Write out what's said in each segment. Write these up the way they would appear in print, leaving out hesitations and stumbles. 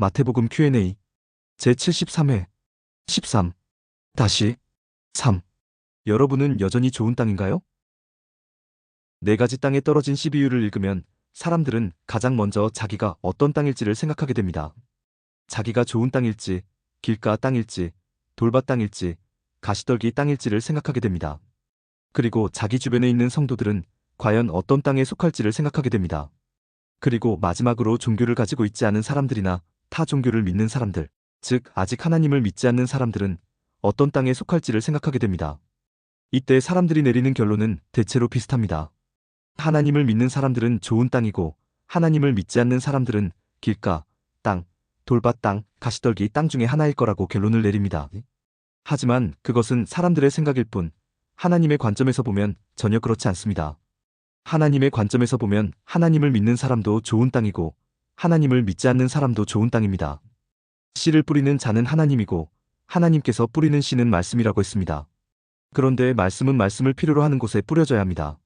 마태복음 Q&A 제73회 13 3. 여러분은 여전히 좋은 땅인가요? 네 가지 땅에 떨어진 CBU를 읽으면 사람들은 가장 먼저 자기가 어떤 땅일지를 생각하게 됩니다. 자기가 좋은 땅일지, 길가 땅일지, 돌밭 땅일지, 가시떨기 땅일지를 생각하게 됩니다. 그리고 자기 주변에 있는 성도들은 과연 어떤 땅에 속할지를 생각하게 됩니다. 그리고 마지막으로 종교를 가지고 있지 않은 사람들이나 타 종교를 믿는 사람들, 즉 아직 하나님을 믿지 않는 사람들은 어떤 땅에 속할지를 생각하게 됩니다. 이때 사람들이 내리는 결론은 대체로 비슷합니다. 하나님을 믿는 사람들은 좋은 땅이고 하나님을 믿지 않는 사람들은 길가, 땅, 돌밭 땅, 가시떨기 땅 중에 하나일 거라고 결론을 내립니다. 하지만 그것은 사람들의 생각일 뿐 하나님의 관점에서 보면 전혀 그렇지 않습니다. 하나님의 관점에서 보면 하나님을 믿는 사람도 좋은 땅이고 하나님을 믿지 않는 사람도 좋은 땅입니다. 씨를 뿌리는 자는 하나님이고 하나님께서 뿌리는 씨는 말씀이라고 했습니다. 그런데 말씀은 말씀을 필요로 하는 곳에 뿌려져야 합니다.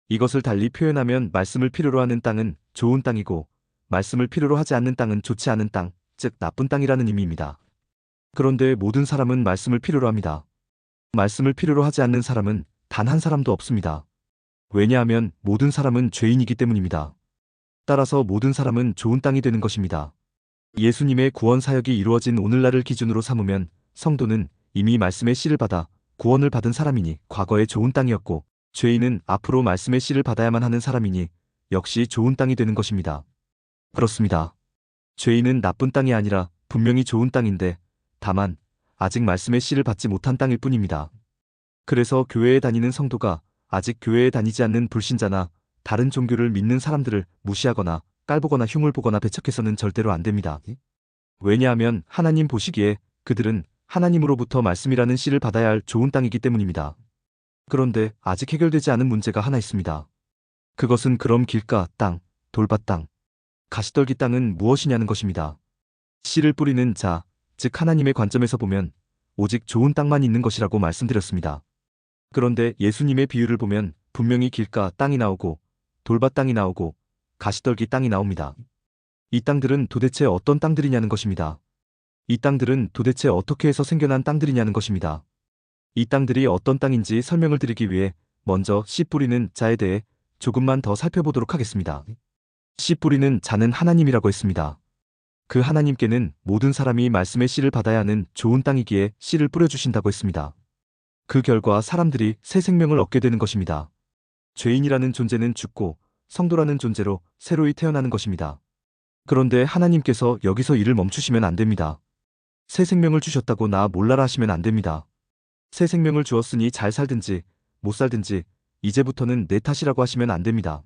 이것을 달리 표현하면 말씀을 필요로 하는 땅은 좋은 땅이고 말씀을 필요로 하지 않는 땅은 좋지 않은 땅, 즉 나쁜 땅이라는 의미입니다. 그런데 모든 사람은 말씀을 필요로 합니다. 말씀을 필요로 하지 않는 사람은 단 한 사람도 없습니다. 왜냐하면 모든 사람은 죄인이기 때문입니다. 따라서 모든 사람은 좋은 땅이 되는 것입니다. 예수님의 구원 사역이 이루어진 오늘날을 기준으로 삼으면 성도는 이미 말씀의 씨를 받아 구원을 받은 사람이니 과거에 좋은 땅이었고 죄인은 앞으로 말씀의 씨를 받아야만 하는 사람이니 역시 좋은 땅이 되는 것입니다. 그렇습니다. 죄인은 나쁜 땅이 아니라 분명히 좋은 땅인데 다만 아직 말씀의 씨를 받지 못한 땅일 뿐입니다. 그래서 교회에 다니는 성도가 아직 교회에 다니지 않는 불신자나 다른 종교를 믿는 사람들을 무시하거나 깔보거나 흉을보거나 배척해서는 절대로 안 됩니다. 왜냐하면 하나님 보시기에 그들은 하나님으로부터 말씀이라는 씨를 받아야 할 좋은 땅이기 때문입니다. 그런데 아직 해결되지 않은 문제가 하나 있습니다. 그것은 그럼 길가 땅, 돌밭 땅, 가시떨기 땅은 무엇이냐는 것입니다. 씨를 뿌리는 자, 즉 하나님의 관점에서 보면 오직 좋은 땅만 있는 것이라고 말씀드렸습니다. 그런데 예수님의 비유를 보면 분명히 길가 땅이 나오고 돌밭 땅이 나오고 가시떨기 땅이 나옵니다. 이 땅들은 도대체 어떤 땅들이냐는 것입니다. 이 땅들은 도대체 어떻게 해서 생겨난 땅들이냐는 것입니다. 이 땅들이 어떤 땅인지 설명을 드리기 위해 먼저 씨 뿌리는 자에 대해 조금만 더 살펴보도록 하겠습니다. 씨 뿌리는 자는 하나님이라고 했습니다. 그 하나님께는 모든 사람이 말씀의 씨를 받아야 하는 좋은 땅이기에 씨를 뿌려주신다고 했습니다. 그 결과 사람들이 새 생명을 얻게 되는 것입니다. 죄인이라는 존재는 죽고 성도라는 존재로 새로이 태어나는 것입니다. 그런데 하나님께서 여기서 일을 멈추시면 안 됩니다. 새 생명을 주셨다고 나 몰라라 하시면 안 됩니다. 새 생명을 주었으니 잘 살든지 못 살든지 이제부터는 내 탓이라고 하시면 안 됩니다.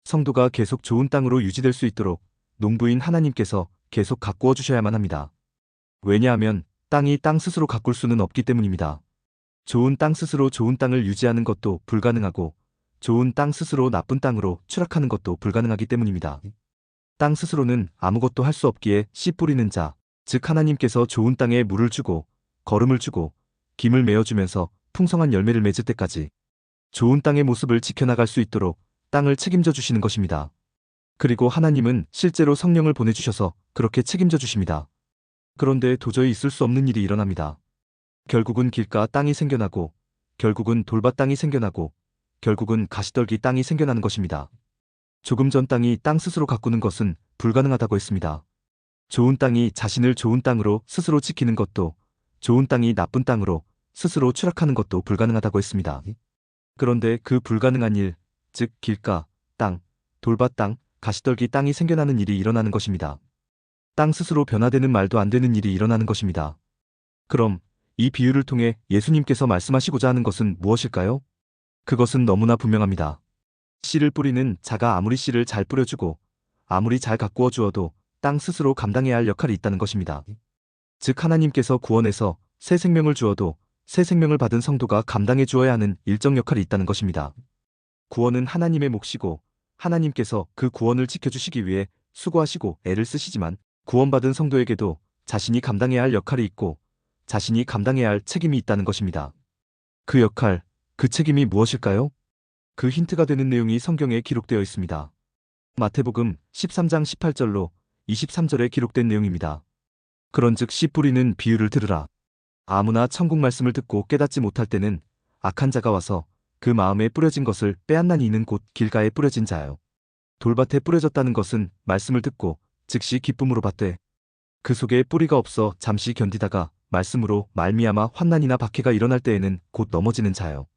성도가 계속 좋은 땅으로 유지될 수 있도록 농부인 하나님께서 계속 가꾸어 주셔야만 합니다. 왜냐하면 땅이 땅 스스로 가꿀 수는 없기 때문입니다. 좋은 땅 스스로 좋은 땅을 유지하는 것도 불가능하고 좋은 땅 스스로 나쁜 땅으로 추락하는 것도 불가능하기 때문입니다. 땅 스스로는 아무것도 할 수 없기에 씨 뿌리는 자, 즉 하나님께서 좋은 땅에 물을 주고 거름을 주고 김을 메어주면서 풍성한 열매를 맺을 때까지 좋은 땅의 모습을 지켜나갈 수 있도록 땅을 책임져 주시는 것입니다. 그리고 하나님은 실제로 성령을 보내주셔서 그렇게 책임져 주십니다. 그런데 도저히 있을 수 없는 일이 일어납니다. 결국은 길가 땅이 생겨나고 결국은 돌밭 땅이 생겨나고 결국은 가시떨기 땅이 생겨나는 것입니다. 조금 전 땅이 땅 스스로 가꾸는 것은 불가능하다고 했습니다. 좋은 땅이 자신을 좋은 땅으로 스스로 지키는 것도 좋은 땅이 나쁜 땅으로 스스로 추락하는 것도 불가능하다고 했습니다. 그런데 그 불가능한 일, 즉 길가, 땅, 돌밭 땅, 가시떨기 땅이 생겨나는 일이 일어나는 것입니다. 땅 스스로 변화되는 말도 안 되는 일이 일어나는 것입니다. 그럼 이 비유를 통해 예수님께서 말씀하시고자 하는 것은 무엇일까요? 그것은 너무나 분명합니다. 씨를 뿌리는 자가 아무리 씨를 잘 뿌려주고 아무리 잘 가꾸어 주어도 땅 스스로 감당해야 할 역할이 있다는 것입니다. 즉 하나님께서 구원해서 새 생명을 주어도 새 생명을 받은 성도가 감당해 주어야 하는 일정 역할이 있다는 것입니다. 구원은 하나님의 몫이고 하나님께서 그 구원을 지켜주시기 위해 수고하시고 애를 쓰시지만 구원받은 성도에게도 자신이 감당해야 할 역할이 있고 자신이 감당해야 할 책임이 있다는 것입니다. 그 역할, 그 책임이 무엇일까요? 그 힌트가 되는 내용이 성경에 기록되어 있습니다. 마태복음 13장 18절로 23절에 기록된 내용입니다. 그런즉 씨 뿌리는 비유를 들으라. 아무나 천국 말씀을 듣고 깨닫지 못할 때는 악한 자가 와서 그 마음에 뿌려진 것을 빼앗나니 이는 곧 길가에 뿌려진 자요. 돌밭에 뿌려졌다는 것은 말씀을 듣고 즉시 기쁨으로 받되 그 속에 뿌리가 없어 잠시 견디다가 말씀으로 말미암아 환난이나 박해가 일어날 때에는 곧 넘어지는 자요.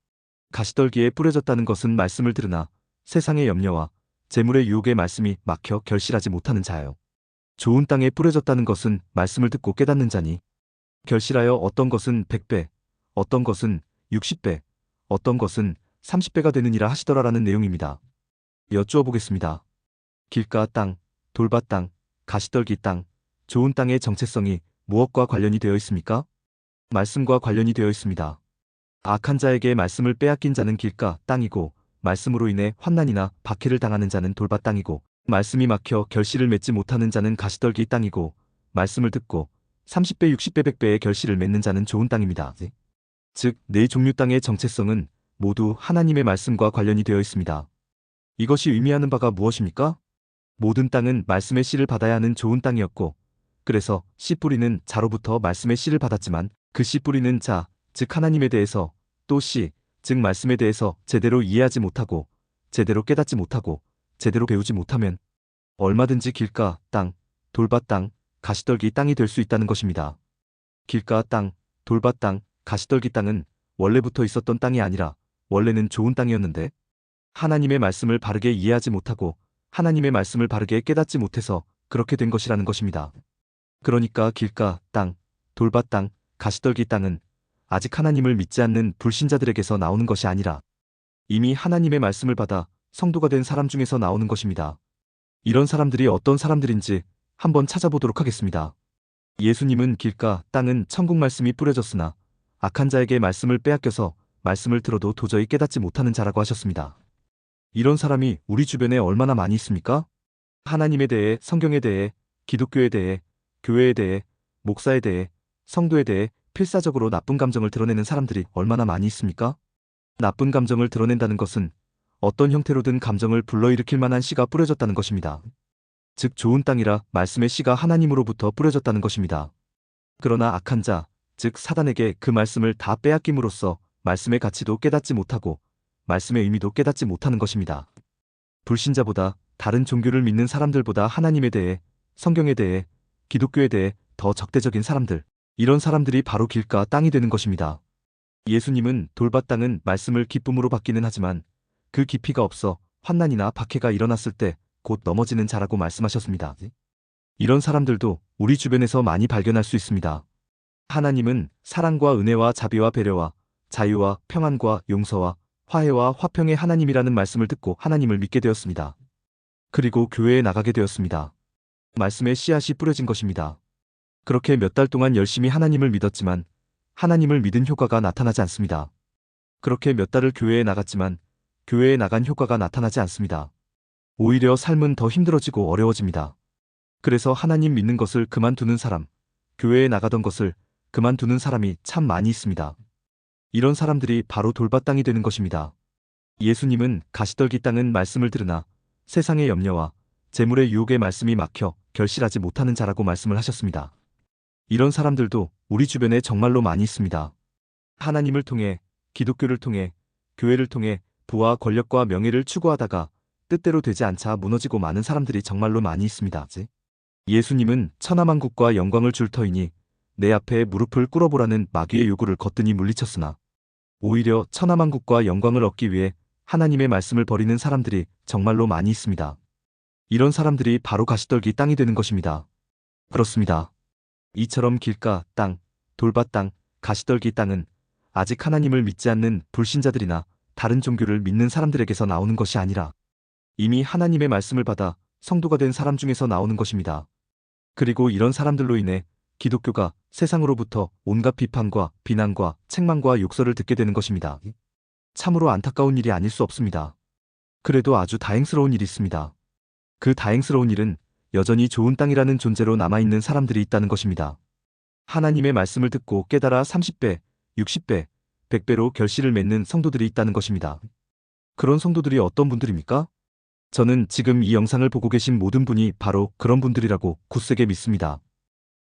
가시떨기에 뿌려졌다는 것은 말씀을 들으나 세상의 염려와 재물의 유혹의 말씀이 막혀 결실하지 못하는 자요. 좋은 땅에 뿌려졌다는 것은 말씀을 듣고 깨닫는 자니 결실하여 어떤 것은 100배, 어떤 것은 60배, 어떤 것은 30배가 되느니라 하시더라라는 내용입니다. 여쭈어 보겠습니다. 길가 땅, 돌밭 땅, 가시떨기 땅, 좋은 땅의 정체성이 무엇과 관련이 되어 있습니까? 말씀과 관련이 되어 있습니다. 악한 자에게 말씀을 빼앗긴 자는 길가 땅이고 말씀으로 인해 환난이나 박해를 당하는 자는 돌밭 땅이고 말씀이 막혀 결실을 맺지 못하는 자는 가시떨기 땅이고 말씀을 듣고 30배, 60배, 100배의 결실을 맺는 자는 좋은 땅입니다. 즉, 네 종류 땅의 정체성은 모두 하나님의 말씀과 관련이 되어 있습니다. 이것이 의미하는 바가 무엇입니까? 모든 땅은 말씀의 씨를 받아야 하는 좋은 땅이었고 그래서 씨 뿌리는 자로부터 말씀의 씨를 받았지만 그 씨 뿌리는 자, 즉 하나님에 대해서 또 씨, 즉 말씀에 대해서 제대로 이해하지 못하고 제대로 깨닫지 못하고 제대로 배우지 못하면 얼마든지 길가 땅, 돌밭 땅, 가시떨기 땅이 될 수 있다는 것입니다. 길가 땅, 돌밭 땅, 가시떨기 땅은 원래부터 있었던 땅이 아니라 원래는 좋은 땅이었는데 하나님의 말씀을 바르게 이해하지 못하고 하나님의 말씀을 바르게 깨닫지 못해서 그렇게 된 것이라는 것입니다. 그러니까 길가 땅, 돌밭 땅, 가시떨기 땅은 아직 하나님을 믿지 않는 불신자들에게서 나오는 것이 아니라 이미 하나님의 말씀을 받아 성도가 된 사람 중에서 나오는 것입니다. 이런 사람들이 어떤 사람들인지 한번 찾아보도록 하겠습니다. 예수님은 길가 땅은 천국 말씀이 뿌려졌으나 악한 자에게 말씀을 빼앗겨서 말씀을 들어도 도저히 깨닫지 못하는 자라고 하셨습니다. 이런 사람이 우리 주변에 얼마나 많이 있습니까? 하나님에 대해, 성경에 대해, 기독교에 대해, 교회에 대해, 목사에 대해, 성도에 대해 필사적으로 나쁜 감정을 드러내는 사람들이 얼마나 많이 있습니까? 나쁜 감정을 드러낸다는 것은 어떤 형태로든 감정을 불러일으킬 만한 씨가 뿌려졌다는 것입니다. 즉 좋은 땅이라 말씀의 씨가 하나님으로부터 뿌려졌다는 것입니다. 그러나 악한 자, 즉 사단에게 그 말씀을 다 빼앗김으로써 말씀의 가치도 깨닫지 못하고 말씀의 의미도 깨닫지 못하는 것입니다. 불신자보다 다른 종교를 믿는 사람들보다 하나님에 대해, 성경에 대해, 기독교에 대해 더 적대적인 사람들, 이런 사람들이 바로 길가 땅이 되는 것입니다. 예수님은 돌밭 땅은 말씀을 기쁨으로 받기는 하지만 그 깊이가 없어 환난이나 박해가 일어났을 때 곧 넘어지는 자라고 말씀하셨습니다. 이런 사람들도 우리 주변에서 많이 발견할 수 있습니다. 하나님은 사랑과 은혜와 자비와 배려와 자유와 평안과 용서와 화해와 화평의 하나님이라는 말씀을 듣고 하나님을 믿게 되었습니다. 그리고 교회에 나가게 되었습니다. 말씀의 씨앗이 뿌려진 것입니다. 그렇게 몇 달 동안 열심히 하나님을 믿었지만 하나님을 믿은 효과가 나타나지 않습니다. 그렇게 몇 달을 교회에 나갔지만 교회에 나간 효과가 나타나지 않습니다. 오히려 삶은 더 힘들어지고 어려워집니다. 그래서 하나님 믿는 것을 그만두는 사람, 교회에 나가던 것을 그만두는 사람이 참 많이 있습니다. 이런 사람들이 바로 돌밭 땅이 되는 것입니다. 예수님은 가시떨기 땅은 말씀을 들으나 세상의 염려와 재물의 유혹의 말씀이 막혀 결실하지 못하는 자라고 말씀을 하셨습니다. 이런 사람들도 우리 주변에 정말로 많이 있습니다. 하나님을 통해, 기독교를 통해, 교회를 통해 부와 권력과 명예를 추구하다가 뜻대로 되지 않자 무너지고 마는 사람들이 정말로 많이 있습니다. 예수님은 천하만국과 영광을 줄 터이니 내 앞에 무릎을 꿇어보라는 마귀의 요구를 거뜬히 물리쳤으나 오히려 천하만국과 영광을 얻기 위해 하나님의 말씀을 버리는 사람들이 정말로 많이 있습니다. 이런 사람들이 바로 가시떨기 땅이 되는 것입니다. 그렇습니다. 이처럼 길가 땅, 돌밭 땅, 가시떨기 땅은 아직 하나님을 믿지 않는 불신자들이나 다른 종교를 믿는 사람들에게서 나오는 것이 아니라 이미 하나님의 말씀을 받아 성도가 된 사람 중에서 나오는 것입니다. 그리고 이런 사람들로 인해 기독교가 세상으로부터 온갖 비판과 비난과 책망과 욕설을 듣게 되는 것입니다. 참으로 안타까운 일이 아닐 수 없습니다. 그래도 아주 다행스러운 일이 있습니다. 그 다행스러운 일은 여전히 좋은 땅이라는 존재로 남아있는 사람들이 있다는 것입니다. 하나님의 말씀을 듣고 깨달아 30배, 60배, 100배로 결실을 맺는 성도들이 있다는 것입니다. 그런 성도들이 어떤 분들입니까? 저는 지금 이 영상을 보고 계신 모든 분이 바로 그런 분들이라고 굳세게 믿습니다.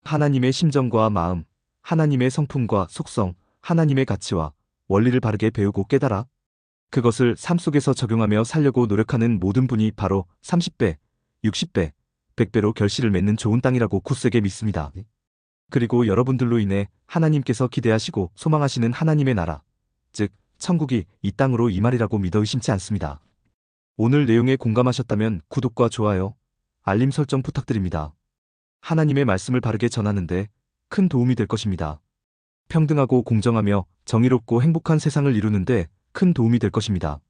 하나님의 심정과 마음, 하나님의 성품과 속성, 하나님의 가치와 원리를 바르게 배우고 깨달아 그것을 삶 속에서 적용하며 살려고 노력하는 모든 분이 바로 30배, 60배, 100배로 결실을 맺는 좋은 땅이라고 굳세게 믿습니다. 그리고 여러분들로 인해 하나님께서 기대하시고 소망하시는 하나님의 나라, 즉 천국이 이 땅으로 임하리라고 믿어 의심치 않습니다. 오늘 내용에 공감하셨다면 구독과 좋아요, 알림 설정 부탁드립니다. 하나님의 말씀을 바르게 전하는데 큰 도움이 될 것입니다. 평등하고 공정하며 정의롭고 행복한 세상을 이루는데 큰 도움이 될 것입니다.